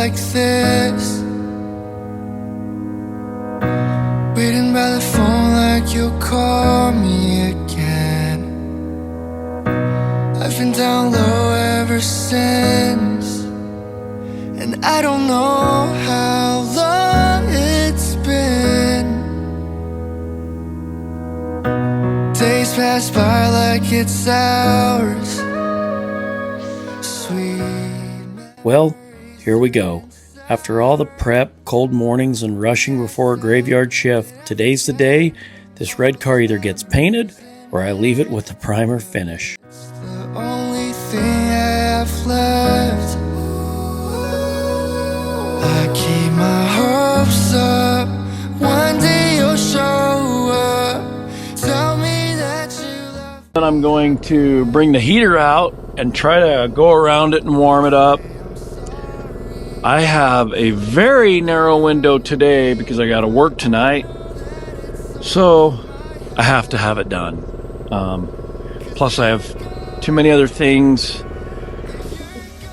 like this, waiting by the phone like you'll call me again. I've been down low ever since, and I don't know how long it's been. Days pass by like it's hours. Sweet. Well, here we go. After all the prep, cold mornings, and rushing before a graveyard shift, today's the day this red car either gets painted or I leave it with the primer finish. The only thing I have left. I keep my hopes up. One day you'll show up. Tell me that you love. Then I'm going to bring the heater out and try to go around it and warm it up. I have a very narrow window today because I got to work tonight, so I have to have it done. Plus I have too many other things.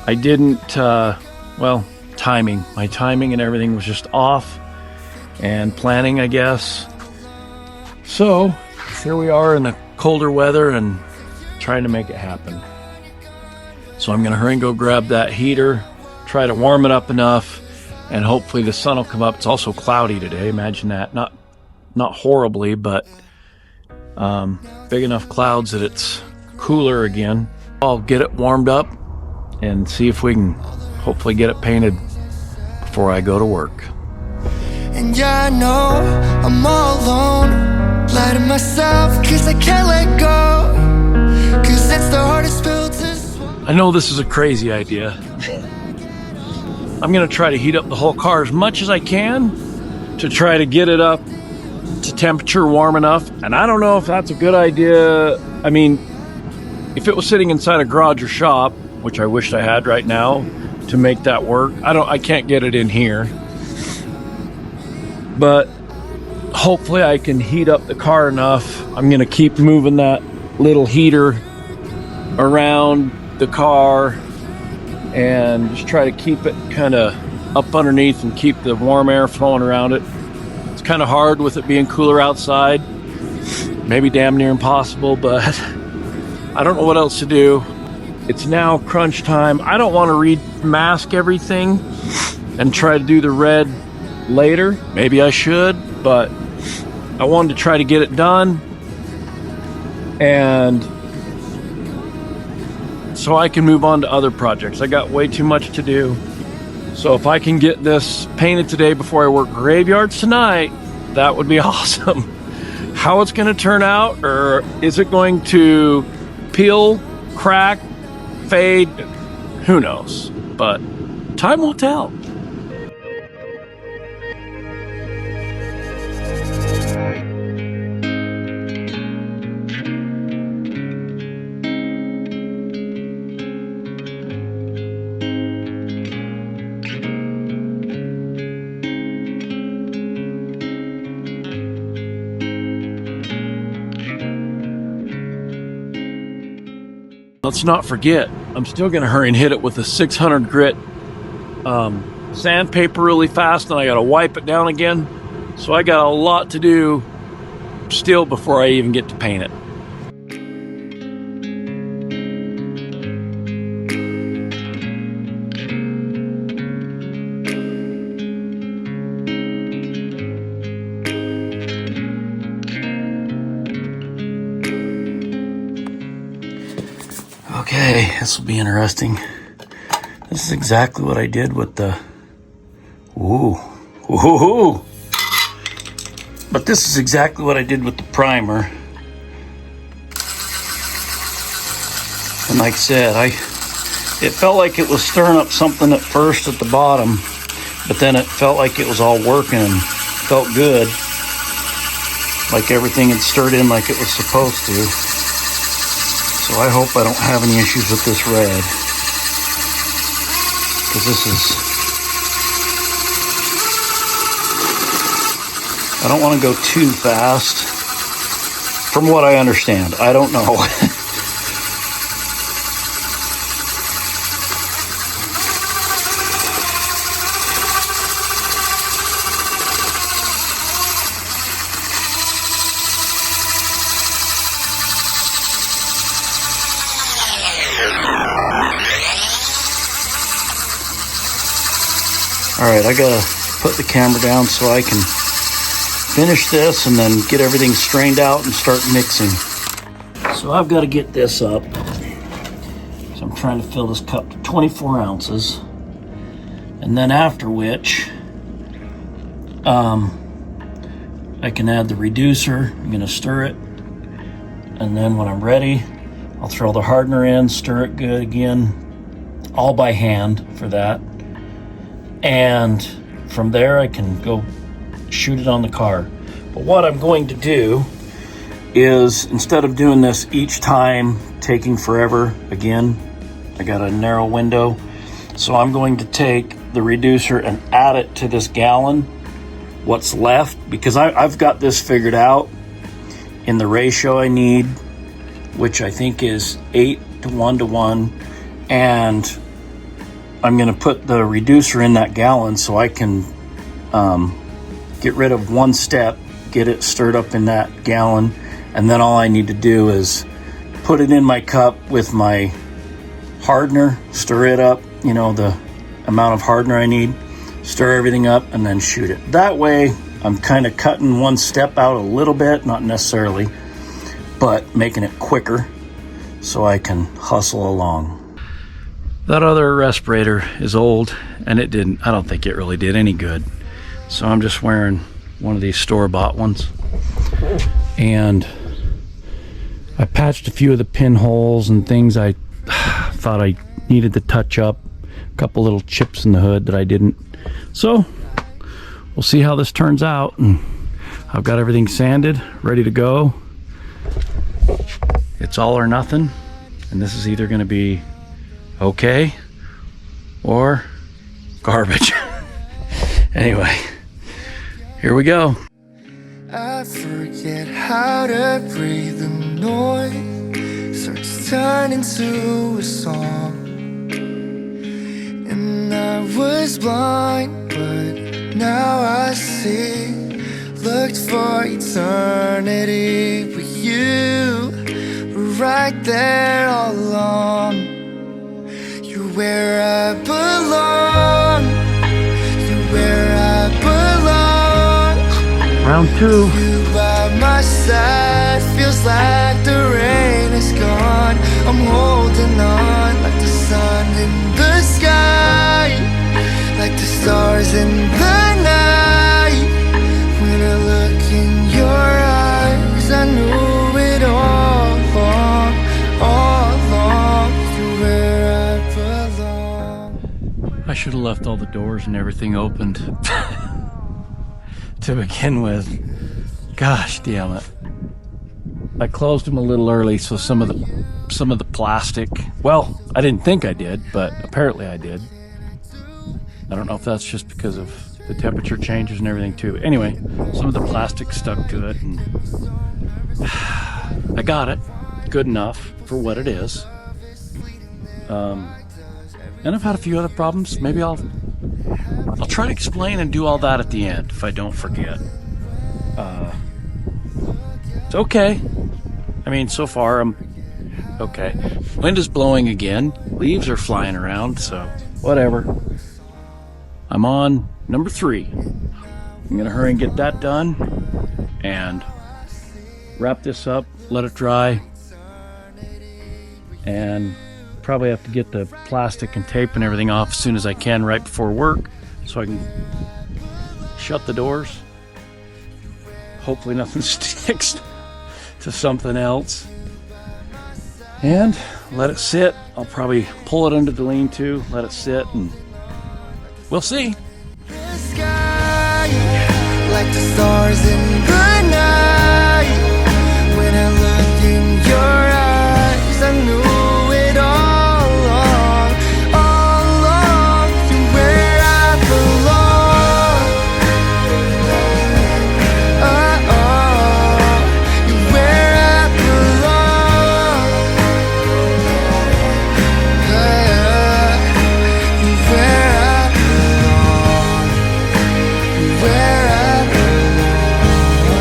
I didn't, timing. My timing and everything was just off, and planning, I guess. So here we are in the colder weather and trying to make it happen. So I'm gonna hurry and go grab that heater, try to warm it up enough, and hopefully the sun will come up. It's also cloudy today. Imagine that. Not horribly, but big enough clouds that it's cooler again. I'll get it warmed up and see if we can hopefully get it painted before I go to work. And yeah, I know I'm all alone. Lie to myself, cause I can't let go. Cause it's the hardest pill to swallow. I know this is a crazy idea. I'm gonna try to heat up the whole car as much as I can to try to get it up to temperature warm enough. And I don't know if that's a good idea. I mean, if it was sitting inside a garage or shop, which I wish I had right now to make that work, I can't get it in here. But hopefully I can heat up the car enough. I'm gonna keep moving that little heater around the car and just try to keep it kind of up underneath and keep the warm air flowing around it. It's kind of hard with it being cooler outside, maybe damn near impossible, but I don't know what else to do. It's now crunch time. I don't want to remask everything and try to do the red later. Maybe I should, but I wanted to try to get it done, and so I can move on to other projects. I got way too much to do. So if I can get this painted today before I work graveyards tonight, that would be awesome. How it's going to turn out, or is it going to peel, crack, fade? Who knows? But time will tell. Let's not forget, I'm still going to hurry and hit it with a 600 grit sandpaper really fast, and I got to wipe it down again. So I got a lot to do still before I even get to paint it. Okay, this will be interesting. This is exactly what I did with the... Ooh. But this is exactly what I did with the primer. And like I said, it felt like it was stirring up something at first at the bottom, but then it felt like it was all working and felt good. Like everything had stirred in like it was supposed to. So I hope I don't have any issues with this red, because I don't want to go too fast, from what I understand. I don't know. All right, I gotta put the camera down so I can finish this and then get everything strained out and start mixing. So I've got to get this up. So I'm trying to fill this cup to 24 ounces. And then after which, I can add the reducer. I'm gonna stir it. And then when I'm ready, I'll throw the hardener in, stir it good again, all by hand for that. And from there I can go shoot it on the car. But what I'm going to do is, instead of doing this each time, taking forever, again, I got a narrow window, so I'm going to take the reducer and add it to this gallon, what's left, because I've got this figured out in the ratio I need, which I think is 8 to 1 to 1, and I'm going to put the reducer in that gallon so I can get rid of one step, get it stirred up in that gallon, and then all I need to do is put it in my cup with my hardener, stir it up, you know, the amount of hardener I need, stir everything up, and then shoot it. That way, I'm kind of cutting one step out a little bit, not necessarily, but making it quicker so I can hustle along. That other respirator is old, and I don't think it really did any good. So I'm just wearing one of these store-bought ones. And I patched a few of the pinholes and things I thought I needed to touch up. A couple little chips in the hood that I didn't. So we'll see how this turns out. And I've got everything sanded, ready to go. It's all or nothing. And this is either going to be okay or garbage. Anyway, here we go. I forget how to breathe. The noise starts turning to a song. And I was blind, but now I see. Looked for eternity, but you were right there all along. You're where I belong. You're where I belong. Round 2. You by my side, feels like the rain is gone. I'm holding on like the sun in the sky, like the stars in the night. When I look in your eyes, I knew it all along. You're where I belong. I should have left all the doors and everything opened to begin with. Gosh damn it. I closed them a little early, so some of the plastic, well, I didn't think I did, but apparently I did. I don't know if that's just because of the temperature changes and everything too. Anyway, some of the plastic stuck to it, and I got it good enough for what it is. And I've had a few other problems. Maybe I'll try to explain and do all that at the end if I don't forget. It's okay. I mean, so far I'm okay. Wind is blowing again. Leaves are flying around, so whatever. I'm on number 3. I'm gonna hurry and get that done and wrap this up, let it dry, and probably have to get the plastic and tape and everything off as soon as I can right before work so I can shut the doors. Hopefully nothing sticks to something else. And let it sit. I'll probably pull it under the lean-to, let it sit, and we'll see. The sky, like the stars in the night. When I look in your eyes, I knew it all along. You're where I belong. You're where I belong. You're where I belong. You're where I belong.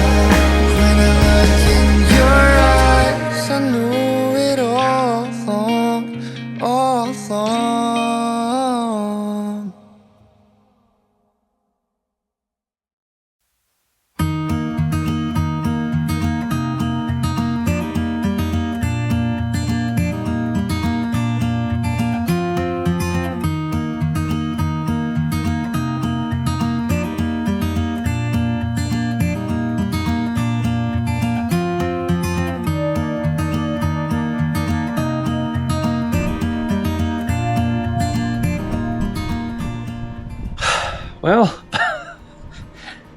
Well,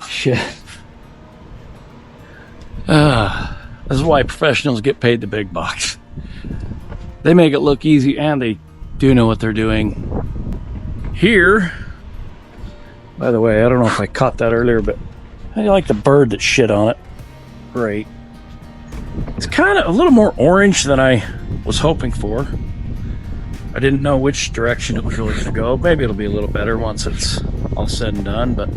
shit. This is why professionals get paid the big bucks. They make it look easy, and they do know what they're doing. Here, by the way, I don't know if I caught that earlier, but how do you like the bird that shit on it? Great. It's kind of a little more orange than I was hoping for. I didn't know which direction it was really going to go. Maybe it'll be a little better once it's all said and done, but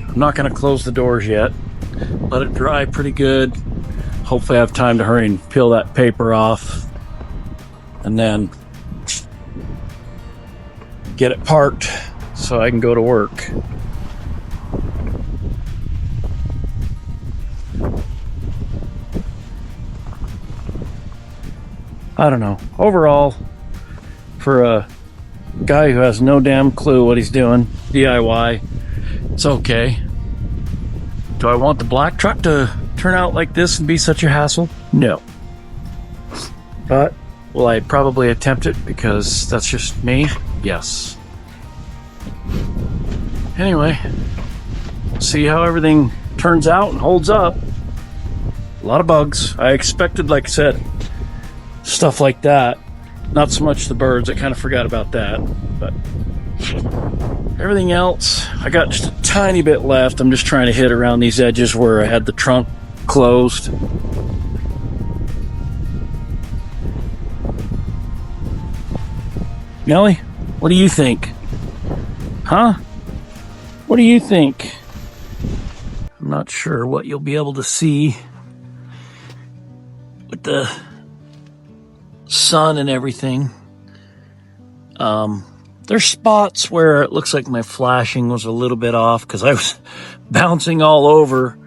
I'm not going to close the doors yet. Let it dry pretty good. Hopefully I have time to hurry and peel that paper off and then get it parked so I can go to work. I don't know. Overall, for a guy who has no damn clue what he's doing, DIY, it's okay. Do I want the black truck to turn out like this and be such a hassle? No. But will I probably attempt it because that's just me? Yes. Anyway, see how everything turns out and holds up. A lot of bugs. I expected, like I said, stuff like that. Not so much the birds. I kind of forgot about that. But everything else, I got just a tiny bit left. I'm just trying to hit around these edges where I had the trunk closed. Nelly, what do you think? Huh? What do you think? I'm not sure what you'll be able to see with the sun and everything. There's spots where it looks like my flashing was a little bit off because I was bouncing all over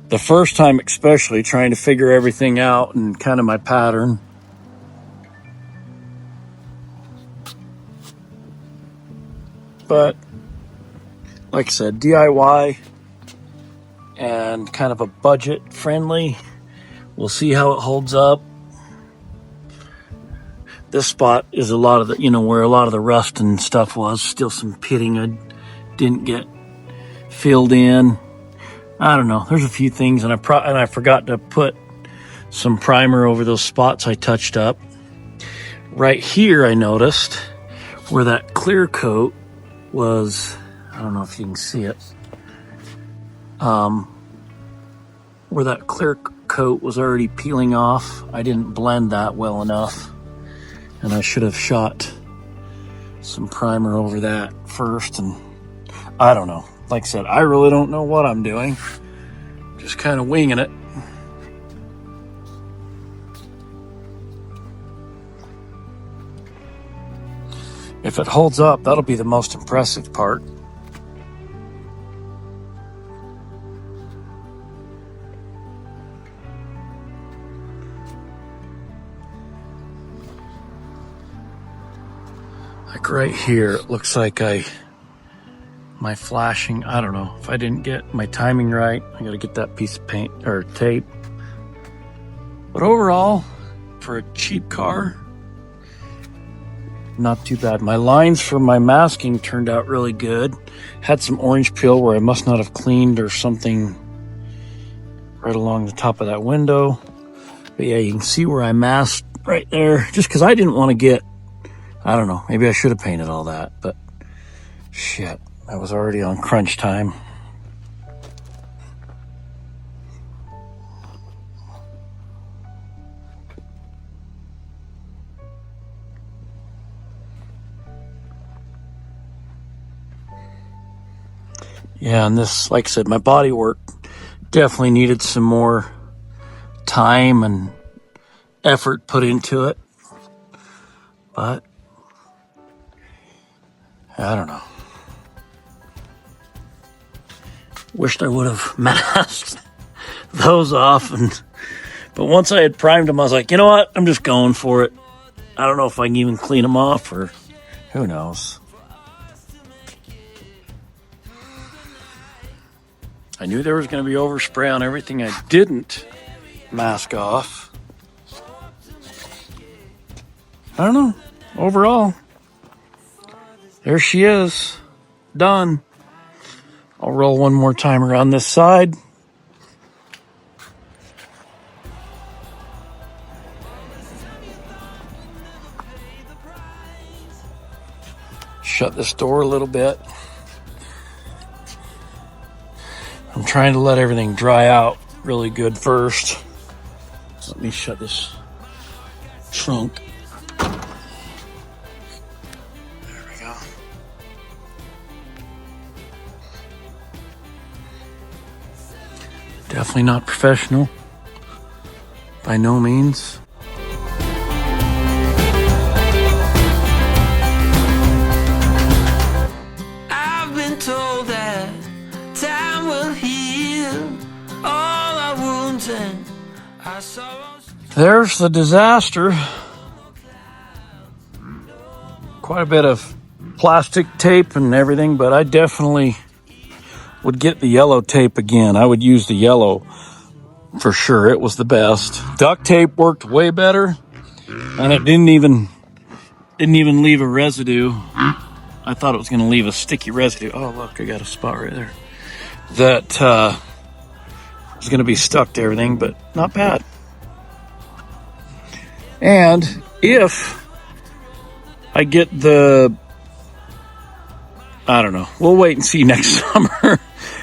the first time, especially trying to figure everything out and kind of my pattern. But like I said, DIY and kind of a budget friendly. We'll see how it holds up. This spot is a lot of the, where a lot of the rust and stuff was. Still some pitting I didn't get filled in. I don't know. There's a few things, and I forgot to put some primer over those spots I touched up. Right here, I noticed where that clear coat was. I don't know if you can see it. Where that clear coat was already peeling off. I didn't blend that well enough. And I should have shot some primer over that first. And I don't know. Like I said, I really don't know what I'm doing. Just kind of winging it. If it holds up, that'll be the most impressive part. Like right here, it looks like my flashing, I don't know, if I didn't get my timing right, I gotta get that piece of paint or tape. But overall, for a cheap car, not too bad. My lines for my masking turned out really good. Had some orange peel where I must not have cleaned or something right along the top of that window. But yeah, you can see where I masked right there, just because I didn't want to get, I don't know, maybe I should have painted all that, but shit, I was already on crunch time. Yeah, and this, like I said, my bodywork definitely needed some more time and effort put into it. But I don't know. Wished I would have masked those off. But once I had primed them, I was like, you know what? I'm just going for it. I don't know if I can even clean them off or who knows. I knew there was going to be overspray on everything I didn't mask off. I don't know. Overall, there she is. done. I'll roll one more time around this side. Shut this door a little bit. I'm trying to let everything dry out really good first. So let me shut this trunk. There we go. Definitely not professional. By no means. I've been told that time will heal all our wounds and our sorrows. There's the disaster. Quite a bit of plastic tape and everything, but I definitely would get the yellow tape again. I would use the yellow for sure. It was the best. Duct tape worked way better, and it didn't even leave a residue. I thought it was going to leave a sticky residue. Oh, look, I got a spot right there. That was going to be stuck to everything, but not bad. And if I get I don't know. We'll wait and see next summer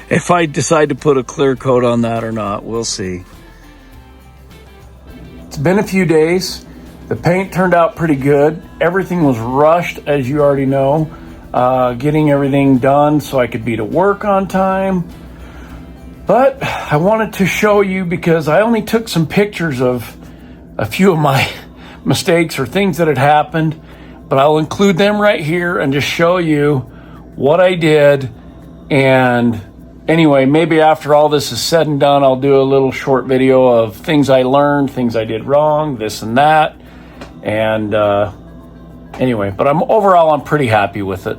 if I decide to put a clear coat on that or not. We'll see. It's been a few days. The paint turned out pretty good. Everything was rushed, as you already know. Getting everything done so I could be to work on time. But I wanted to show you because I only took some pictures of a few of my mistakes or things that had happened. But I'll include them right here and just show you what I did. And anyway, maybe after all this is said and done, I'll do a little short video of things I learned, things I did wrong, this and that. And anyway, but overall I'm pretty happy with it.